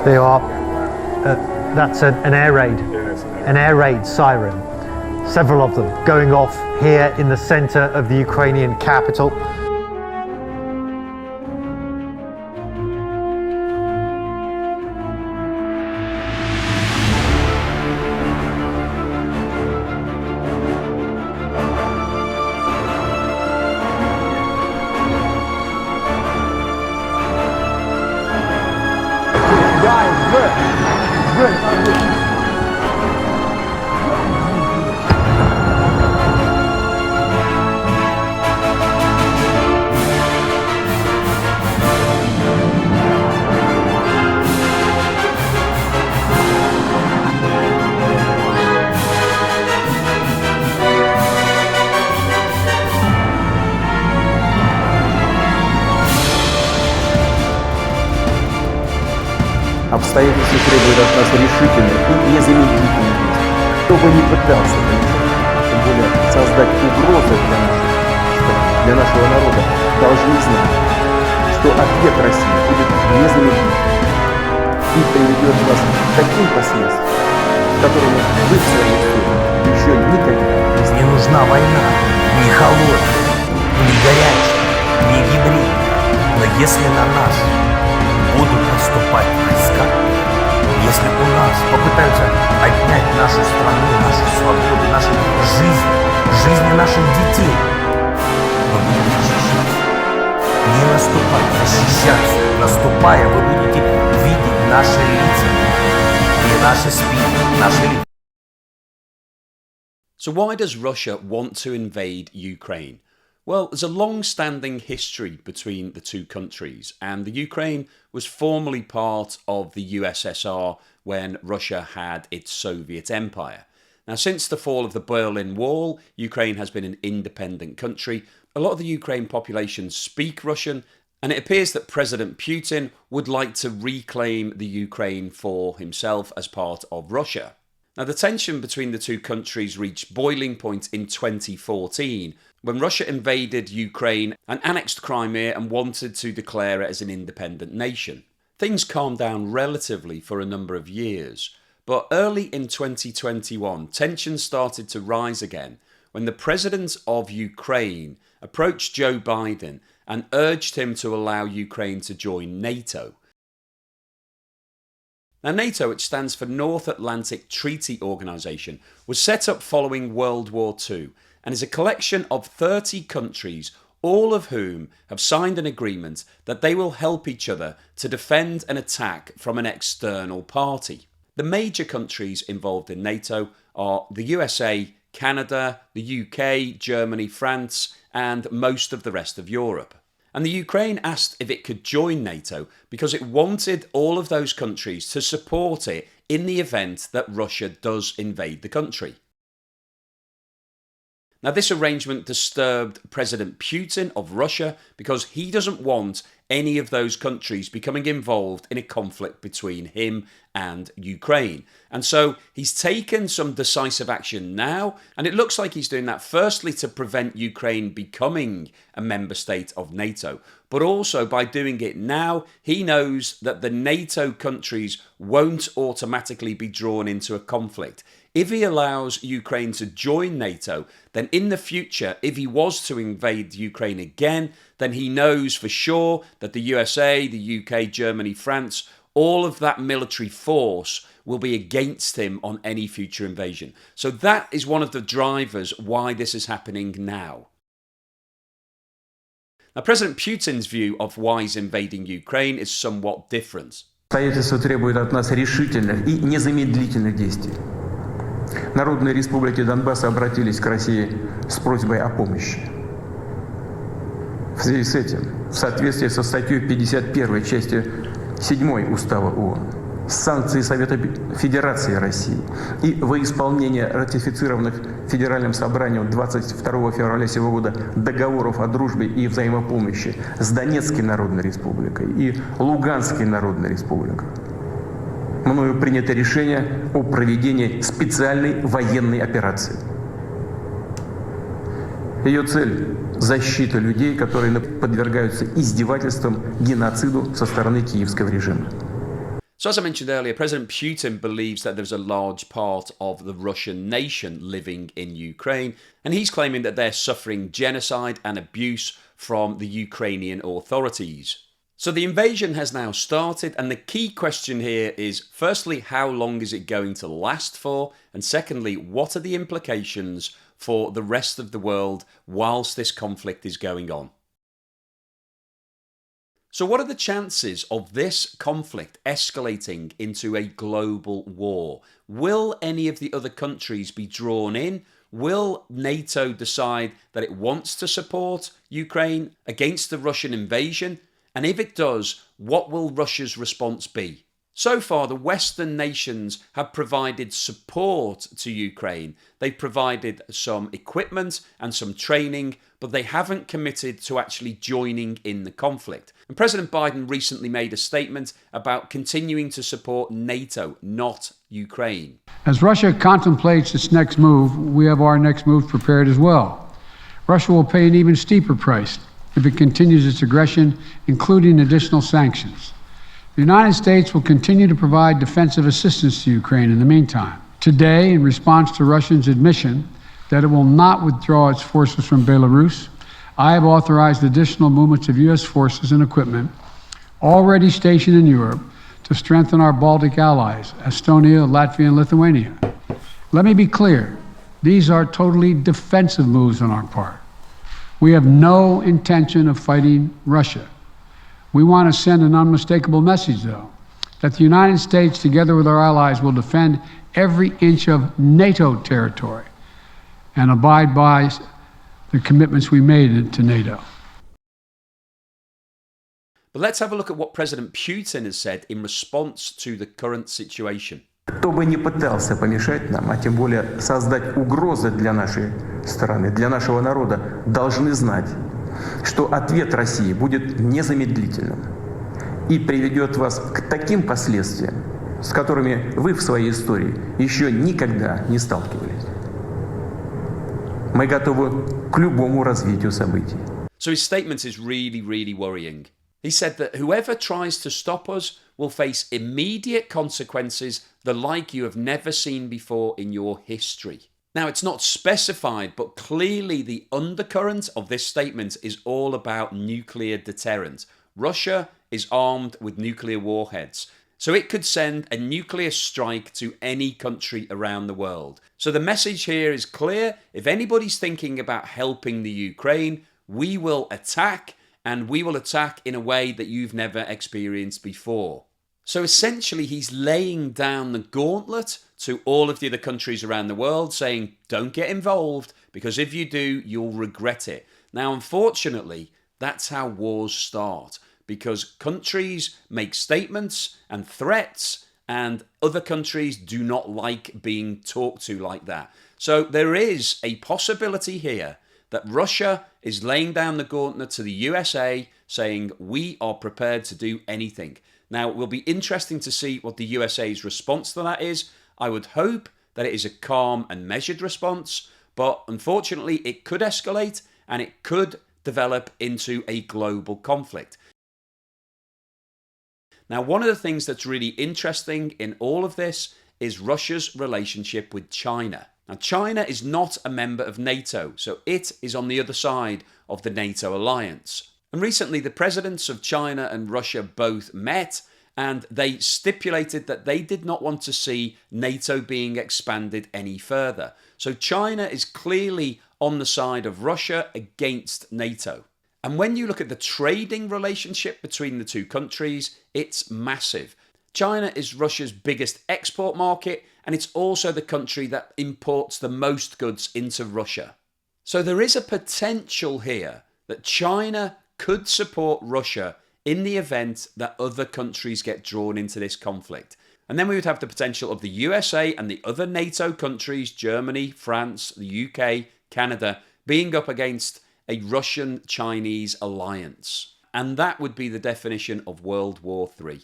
They are, that's an air raid, an air raid siren. Several of them going off here in the center of the Ukrainian capital. Обстоятельства требуют от нас решительных и незамедлительных действий. Кто бы ни пытался тем более создать угрозы для нашего народа, должны знать, что ответ России будет незамедлительным и приведет нас к таким последствиям, которыми вы в своей истории еще никогда не знали. Не нужна война, не холодная, не горячая, не гибридная. Но если на нас будут наступать войска, если у нас попытаются отнять нашу страну, нашу свободу, нашу жизнь, жизни наших детей, мы будем защищаться. Не наступать, защищаться. Наступая, вы будете видеть наши лица, не наши спины, наши лица. So why does Russia want to invade Ukraine? Well, there's a long-standing history between the two countries, and the Ukraine was formerly part of the USSR when Russia had its Soviet empire. Now, since the fall of the Berlin Wall, Ukraine has been an independent country. A lot of the Ukraine population speak Russian, and it appears that President Putin would like to reclaim the Ukraine for himself as part of Russia. Now, the tension between the two countries reached boiling point in 2014 when Russia invaded Ukraine and annexed Crimea and wanted to declare it as an independent nation. Things calmed down relatively for a number of years, but early in 2021, tensions started to rise again when the president of Ukraine approached Joe Biden and urged him to allow Ukraine to join NATO. Now, NATO, which stands for North Atlantic Treaty Organization, was set up following World War II and is a collection of 30 countries, all of whom have signed an agreement that they will help each other to defend an attack from an external party. The major countries involved in NATO are the USA, Canada, the UK, Germany, France, and most of the rest of Europe. And the Ukraine asked if it could join NATO because it wanted all of those countries to support it in the event that Russia does invade the country. Now, this arrangement disturbed President Putin of Russia because he doesn't want any of those countries becoming involved in a conflict between him and Ukraine. And so he's taken some decisive action now, and it looks like he's doing that firstly to prevent Ukraine becoming a member state of NATO, but also by doing it now, he knows that the NATO countries won't automatically be drawn into a conflict. If he allows Ukraine to join NATO, then in the future, if he was to invade Ukraine again, then he knows for sure that the USA, the UK, Germany, France, all of that military force will be against him on any future invasion. So that is one of the drivers why this is happening now. Now, President Putin's view of why he's invading Ukraine is somewhat different. Обстоятельства требуют от нас решительных и незамедлительных действий. Народные республики Донбасса обратились к России с просьбой о помощи. В связи с этим, в соответствии со статьей 51 частью 7 Устава ООН, санкции Совета Федерации России и во исполнение ратифицированных Федеральным собранием 22 февраля сего года договоров о дружбе и взаимопомощи с Донецкой Народной Республикой и Луганской Народной Республикой, мною принято решение о проведении специальной военной операции. Ее цель – защита людей, которые подвергаются издевательствам, геноциду со стороны киевского режима. So as I mentioned earlier, President Putin believes that there's a large part of the Russian nation living in Ukraine, and he's claiming that they're suffering genocide and abuse from the Ukrainian authorities. So the invasion has now started, and the key question here is, firstly, how long is it going to last for? And secondly, what are the implications for the rest of the world whilst this conflict is going on? So what are the chances of this conflict escalating into a global war? Will any of the other countries be drawn in? Will NATO decide that it wants to support Ukraine against the Russian invasion? And if it does, what will Russia's response be? So far, the Western nations have provided support to Ukraine. They've provided some equipment and some training, but they haven't committed to actually joining in the conflict. And President Biden recently made a statement about continuing to support NATO, not Ukraine. As Russia contemplates its next move, we have our next move prepared as well. Russia will pay an even steeper price if it continues its aggression, including additional sanctions. The United States will continue to provide defensive assistance to Ukraine in the meantime. Today, in response to Russia's admission that it will not withdraw its forces from Belarus, I have authorized additional movements of U.S. forces and equipment already stationed in Europe to strengthen our Baltic allies, Estonia, Latvia, and Lithuania. Let me be clear, these are totally defensive moves on our part. We have no intention of fighting Russia. We want to send an unmistakable message, though, that the United States, together with our allies, will defend every inch of NATO territory and abide by the commitments we made to NATO. But let's have a look at what President Putin has said in response to the current situation. Кто бы ни пытался помешать нам, а тем более создать угрозы для нашей страны, для нашего народа, должны знать, что ответ России будет незамедлительным и приведет вас к таким последствиям, с которыми вы в своей истории еще никогда не сталкивались. Мы готовы к любому развитию событий. So his statement is really worrying. He said that whoever tries to stop us will face immediate consequences the like you have never seen before in your history. Now, it's not specified, but clearly the undercurrent of this statement is all about nuclear deterrent. Russia is armed with nuclear warheads, so it could send a nuclear strike to any country around the world. So the message here is clear. If anybody's thinking about helping the Ukraine, we will attack, and we will attack in a way that you've never experienced before. So essentially, he's laying down the gauntlet to all of the other countries around the world, saying, don't get involved, because if you do, you'll regret it. Now, unfortunately, that's how wars start, because countries make statements and threats, and other countries do not like being talked to like that. So there is a possibility here that Russia is laying down the gauntlet to the USA, saying, we are prepared to do anything. Now, it will be interesting to see what the USA's response to that is. I would hope that it is a calm and measured response, but unfortunately, it could escalate and it could develop into a global conflict. Now, one of the things that's really interesting in all of this is Russia's relationship with China. Now, China is not a member of NATO, so it is on the other side of the NATO alliance. And recently, the presidents of China and Russia both met, and they stipulated that they did not want to see NATO being expanded any further. So China is clearly on the side of Russia against NATO. And when you look at the trading relationship between the two countries, it's massive. China is Russia's biggest export market, and it's also the country that imports the most goods into Russia. So there is a potential here that China could support Russia in the event that other countries get drawn into this conflict. And then we would have the potential of the USA and the other NATO countries, Germany, France, the UK, Canada, being up against a Russian-Chinese alliance. And that would be the definition of World War III.